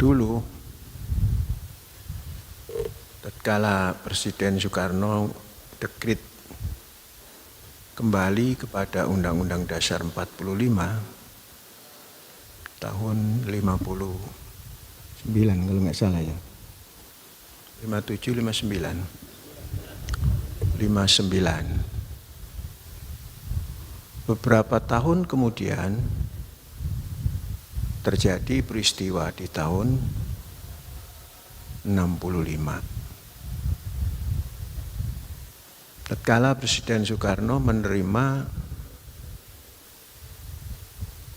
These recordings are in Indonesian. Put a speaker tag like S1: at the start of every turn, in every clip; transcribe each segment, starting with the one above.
S1: Dulu, tatkala Presiden Soekarno dekrit kembali kepada Undang-Undang Dasar 45 tahun 59 kalau nggak salah ya, 57, 59. Beberapa tahun kemudian terjadi peristiwa di tahun 65. Tatkala Presiden Soekarno menerima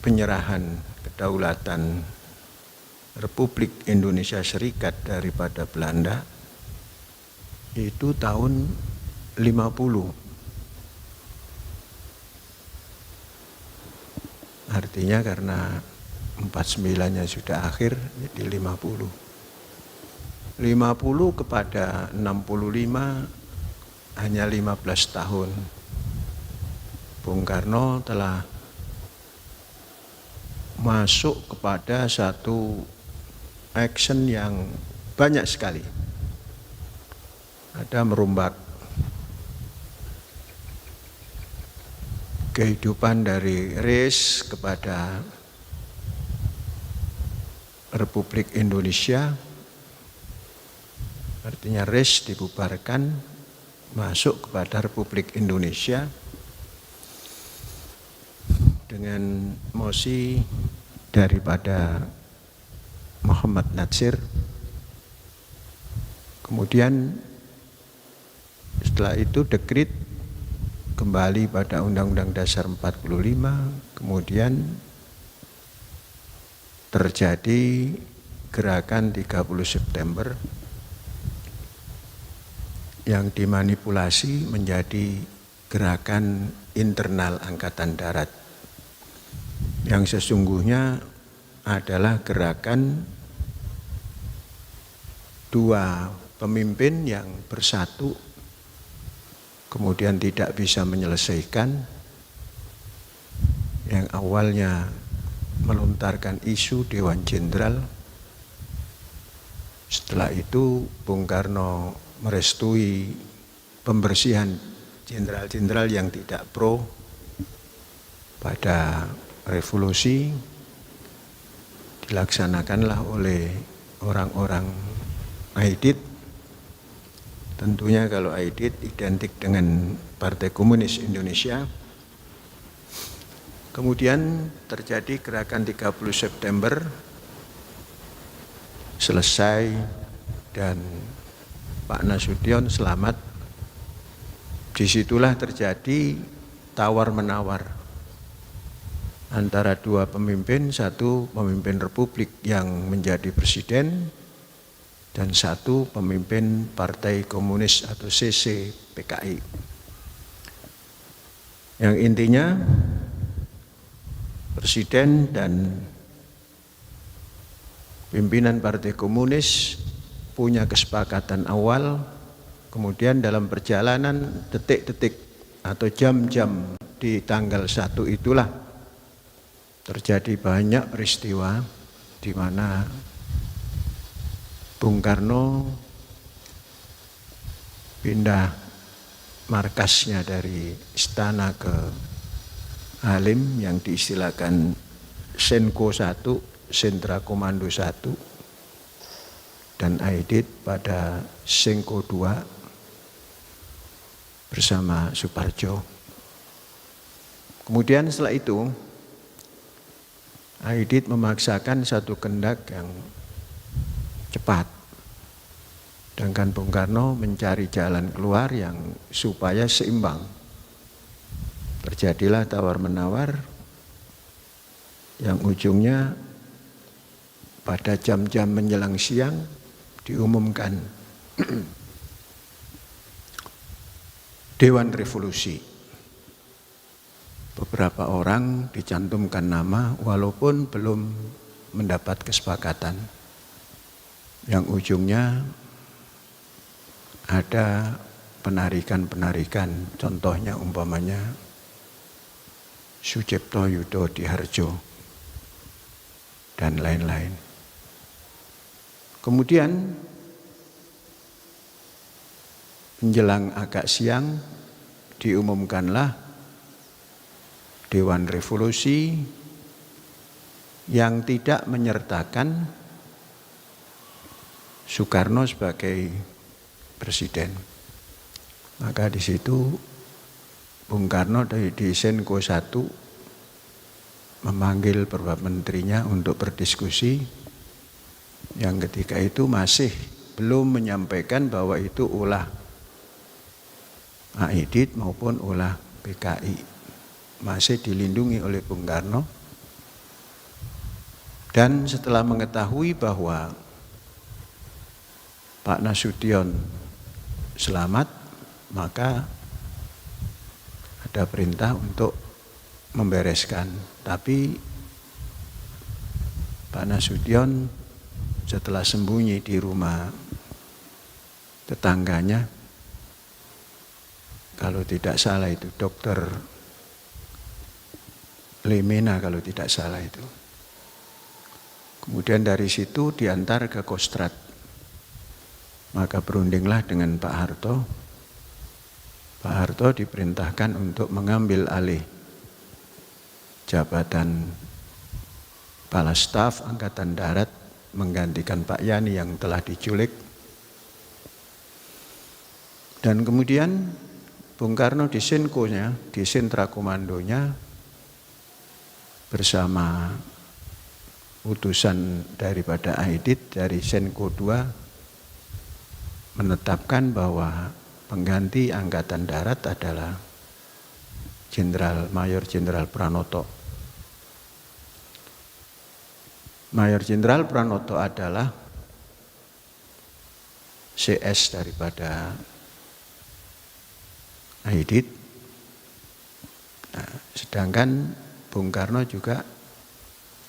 S1: penyerahan kedaulatan Republik Indonesia Serikat daripada Belanda, itu tahun 50. Artinya karena 49-nya sudah akhir, jadi 50. 50 kepada 65 hanya 15 tahun. Bung Karno telah masuk kepada satu action yang banyak sekali. Ada merombak kehidupan dari RIS kepada Republik Indonesia, artinya RIS dibubarkan, masuk kepada Republik Indonesia dengan mosi daripada Muhammad Natsir. Kemudian setelah itu dekrit kembali pada Undang-Undang Dasar 45, kemudian terjadi gerakan 30 September yang dimanipulasi menjadi gerakan internal Angkatan Darat, yang sesungguhnya adalah gerakan dua pemimpin yang bersatu, kemudian tidak bisa menyelesaikan, yang awalnya melontarkan isu Dewan Jenderal. Setelah itu Bung Karno merestui pembersihan jenderal-jenderal yang tidak pro pada revolusi, dilaksanakanlah oleh orang-orang Aidit. Tentunya kalau Aidit identik dengan Partai Komunis Indonesia. Kemudian terjadi gerakan 30 September, selesai, dan Pak Nasution selamat. Disitulah terjadi tawar-menawar antara dua pemimpin, satu pemimpin Republik yang menjadi presiden, dan satu pemimpin Partai Komunis atau CC PKI. Yang intinya Presiden dan pimpinan Partai Komunis punya kesepakatan awal, kemudian dalam perjalanan detik-detik atau jam-jam di tanggal 1 itulah terjadi banyak peristiwa di mana Bung Karno pindah markasnya dari istana ke Halim yang diistilahkan Senko 1, Sentra Komando 1, dan Aidit pada Senko 2 bersama Suparjo. Kemudian setelah itu Aidit memaksakan satu kehendak yang cepat, sedangkan Bung Karno mencari jalan keluar yang supaya seimbang. Terjadilah tawar-menawar yang ujungnya pada jam-jam menjelang siang diumumkan Dewan Revolusi. Beberapa orang dicantumkan nama walaupun belum mendapat kesepakatan, yang ujungnya ada penarikan-penarikan, contohnya umpamanya Sucipto Yudho Diharjo dan lain-lain. Kemudian menjelang agak siang diumumkanlah Dewan Revolusi yang tidak menyertakan Soekarno sebagai presiden. Maka di situ Bung Karno di Senko 1 memanggil beberapa menterinya untuk berdiskusi. Yang ketika itu masih belum menyampaikan bahwa itu ulah Aidit maupun ulah PKI, masih dilindungi oleh Bung Karno. Dan setelah mengetahui bahwa Pak Nasution selamat, maka ada perintah untuk membereskan. Tapi Pak Nasution setelah sembunyi di rumah tetangganya, kalau tidak salah itu Dokter Lemena kalau tidak salah itu. Kemudian dari situ diantar ke Kostrad. Maka berundinglah dengan Pak Harto. Pak Harto diperintahkan untuk mengambil alih jabatan Kepala Staf Angkatan Darat, menggantikan Pak Yani yang telah diculik. Dan kemudian Bung Karno di Senkonya, di sentra komandonya bersama utusan daripada Aidit dari Senko 2 menetapkan bahwa pengganti Angkatan Darat adalah Mayor Jenderal Pranoto. Mayor Jenderal Pranoto adalah CS daripada Aidit. Nah, sedangkan Bung Karno juga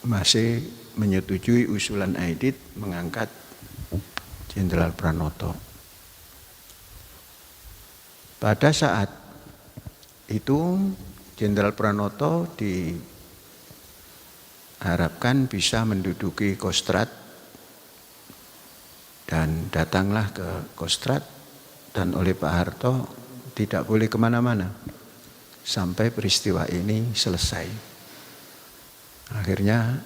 S1: masih menyetujui usulan Aidit mengangkat Jenderal Pranoto. Pada saat itu Jenderal Pranoto diharapkan bisa menduduki Kostrad, dan datanglah ke Kostrad, dan oleh Pak Harto tidak boleh kemana-mana sampai peristiwa ini selesai. Akhirnya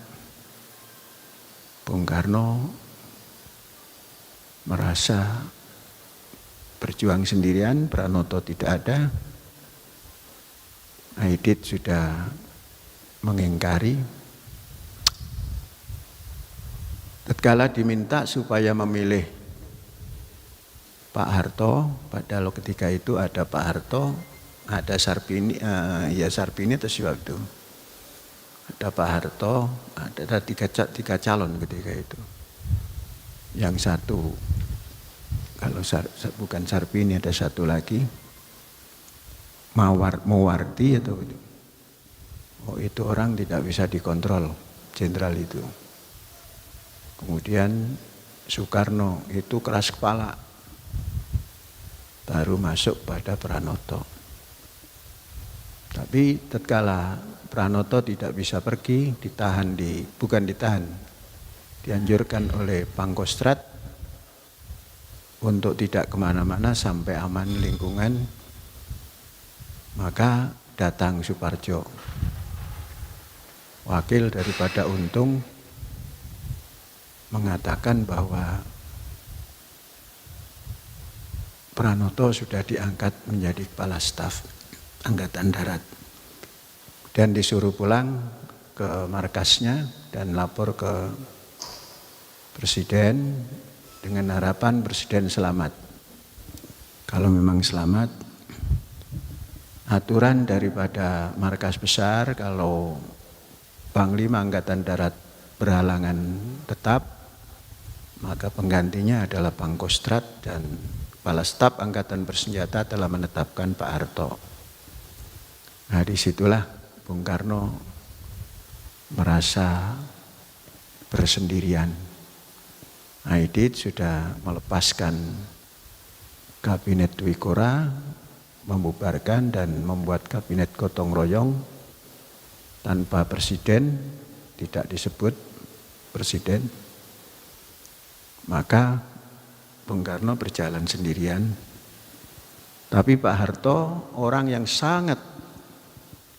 S1: Bung Karno merasa berjuang sendirian, Pranoto tidak ada, Aidit sudah mengingkari. Tatkala diminta supaya memilih Pak Harto, padahal ketika itu ada Pak Harto, ada Sarpini, Sarpini atau waktu ada Pak Harto, ada tiga calon ketika itu. Yang satu, kalau bukan Sarpini ada satu lagi, Mawarti atau itu. Oh, itu orang tidak bisa dikontrol, jenderal itu. Kemudian Soekarno itu keras kepala, baru masuk pada Pranoto. Tapi tatkala Pranoto tidak bisa pergi, dianjurkan oleh Pangkostrat untuk tidak kemana-mana sampai aman lingkungan, maka datang Suparjo, wakil daripada Untung, mengatakan bahwa Pranoto sudah diangkat menjadi Kepala Staf Angkatan Darat dan disuruh pulang ke markasnya dan lapor ke Presiden dengan harapan Presiden selamat. Kalau memang selamat, aturan daripada markas besar kalau Panglima Angkatan Darat berhalangan tetap, maka penggantinya adalah Pangkostrat, dan Kepala Staf Angkatan Bersenjata telah menetapkan Pak Harto. Nah, disitulah Bung Karno merasa bersendirian. Aidit sudah melepaskan kabinet Twikora, membubarkan dan membuat kabinet gotong royong tanpa presiden, tidak disebut presiden. Maka Bung Karno berjalan sendirian. Tapi Pak Harto orang yang sangat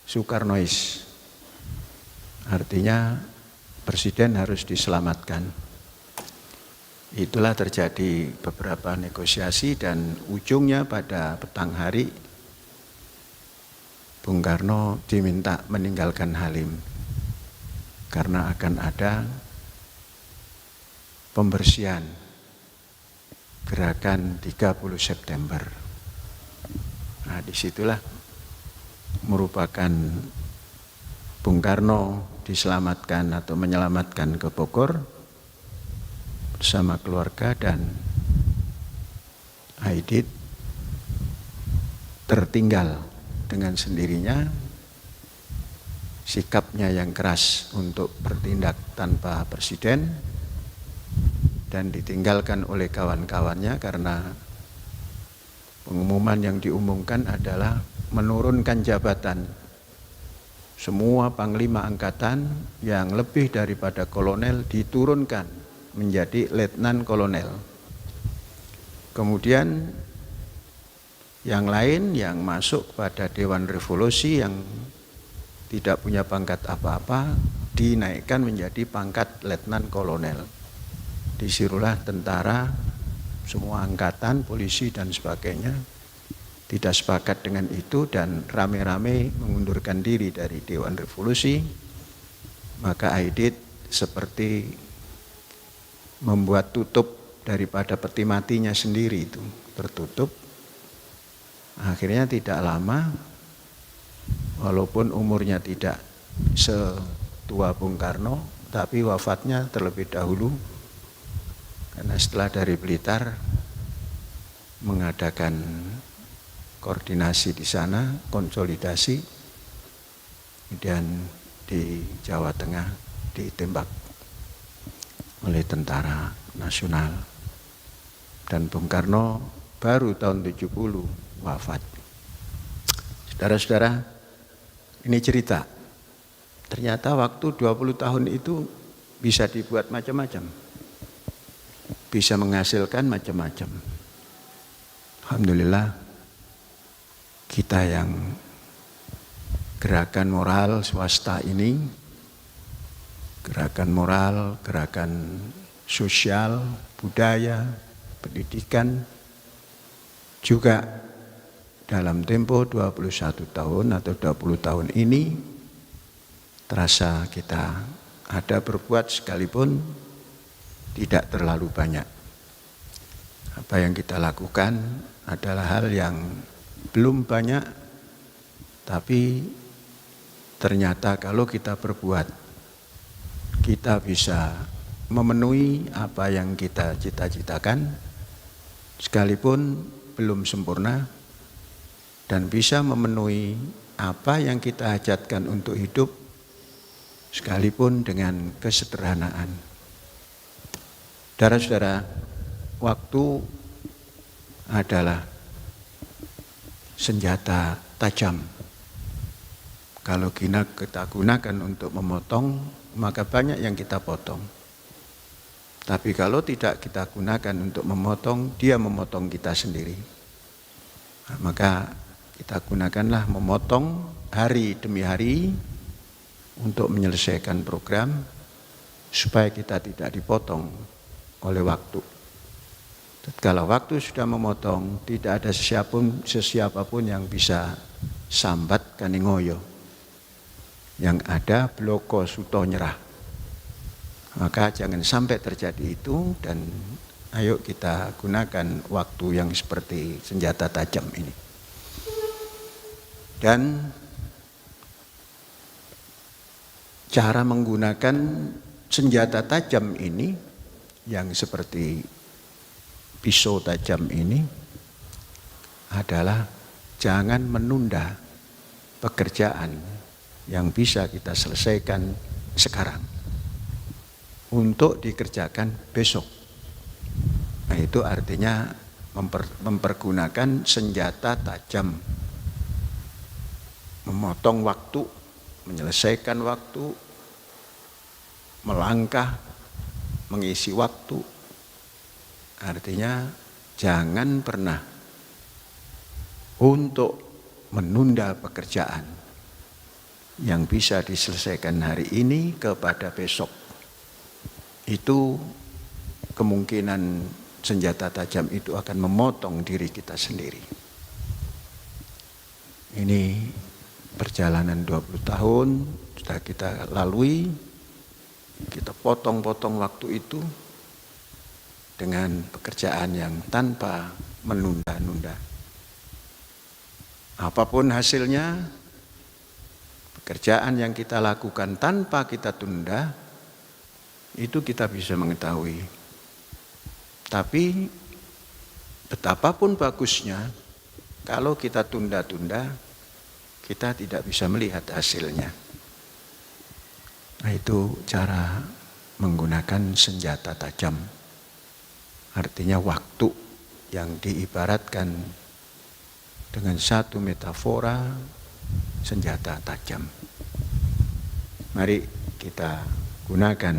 S1: Soekarnois. Artinya presiden harus diselamatkan. Itulah terjadi beberapa negosiasi dan ujungnya pada petang hari Bung Karno diminta meninggalkan Halim karena akan ada pembersihan gerakan 30 September. Nah, disitulah merupakan Bung Karno diselamatkan atau menyelamatkan ke Bogor bersama keluarga, dan Aidit tertinggal dengan sendirinya. Sikapnya yang keras untuk bertindak tanpa presiden dan ditinggalkan oleh kawan-kawannya karena pengumuman yang diumumkan adalah menurunkan jabatan semua panglima angkatan yang lebih daripada kolonel diturunkan menjadi letnan kolonel. Kemudian yang lain yang masuk pada Dewan Revolusi yang tidak punya pangkat apa-apa dinaikkan menjadi pangkat letnan kolonel. Disuruhlah tentara, semua angkatan, polisi dan sebagainya tidak sepakat dengan itu dan rame-rame mengundurkan diri dari Dewan Revolusi. Maka Aidit seperti membuat tutup daripada peti matinya sendiri, itu tertutup. Akhirnya tidak lama, walaupun umurnya tidak setua Bung Karno, tapi wafatnya terlebih dahulu karena setelah dari Blitar mengadakan koordinasi di sana, konsolidasi, kemudian di Jawa Tengah ditembak oleh tentara nasional. Dan Bung Karno baru tahun 70 wafat. Saudara-saudara, ini cerita. Ternyata waktu 20 tahun itu bisa dibuat macam-macam. Bisa menghasilkan macam-macam. Alhamdulillah, kita yang gerakan moral swasta ini, gerakan moral, gerakan sosial, budaya, pendidikan, juga dalam tempo 21 tahun atau 20 tahun ini terasa kita ada berbuat sekalipun tidak terlalu banyak. Apa yang kita lakukan adalah hal yang belum banyak, tapi ternyata kalau kita berbuat, kita bisa memenuhi apa yang kita cita-citakan, sekalipun belum sempurna, dan bisa memenuhi apa yang kita hajatkan untuk hidup, sekalipun dengan kesederhanaan. Saudara-saudara, waktu adalah senjata tajam. Kalau kita gunakan untuk memotong, maka banyak yang kita potong. Tapi kalau tidak kita gunakan untuk memotong, dia memotong kita sendiri. Nah, maka kita gunakanlah memotong hari demi hari untuk menyelesaikan program supaya kita tidak dipotong oleh waktu. Kalau waktu sudah memotong, tidak ada sesiapapun yang bisa sambat kaningoyo. Yang ada bloko suto nyerah. Maka jangan sampai terjadi itu, dan ayo kita gunakan waktu yang seperti senjata tajam ini. Dan cara menggunakan senjata tajam ini yang seperti pisau tajam ini adalah jangan menunda pekerjaan yang bisa kita selesaikan sekarang untuk dikerjakan besok. Nah, itu artinya mempergunakan senjata tajam, memotong waktu, menyelesaikan waktu, melangkah, mengisi waktu, Artinya jangan pernah untuk menunda pekerjaan yang bisa diselesaikan hari ini kepada besok. Itu kemungkinan senjata tajam itu akan memotong diri kita sendiri. Ini perjalanan 20 tahun sudah kita lalui, kita potong-potong waktu itu dengan pekerjaan yang tanpa menunda-nunda. Apapun hasilnya, pekerjaan yang kita lakukan tanpa kita tunda, itu kita bisa mengetahui. Tapi betapapun bagusnya, kalau kita tunda-tunda, kita tidak bisa melihat hasilnya. Nah, itu cara menggunakan senjata tajam. Artinya waktu yang diibaratkan dengan satu metafora senjata tajam. Mari kita gunakan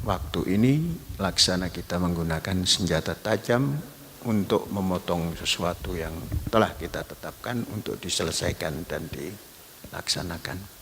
S1: waktu ini, laksana kita menggunakan senjata tajam untuk memotong sesuatu yang telah kita tetapkan untuk diselesaikan dan dilaksanakan.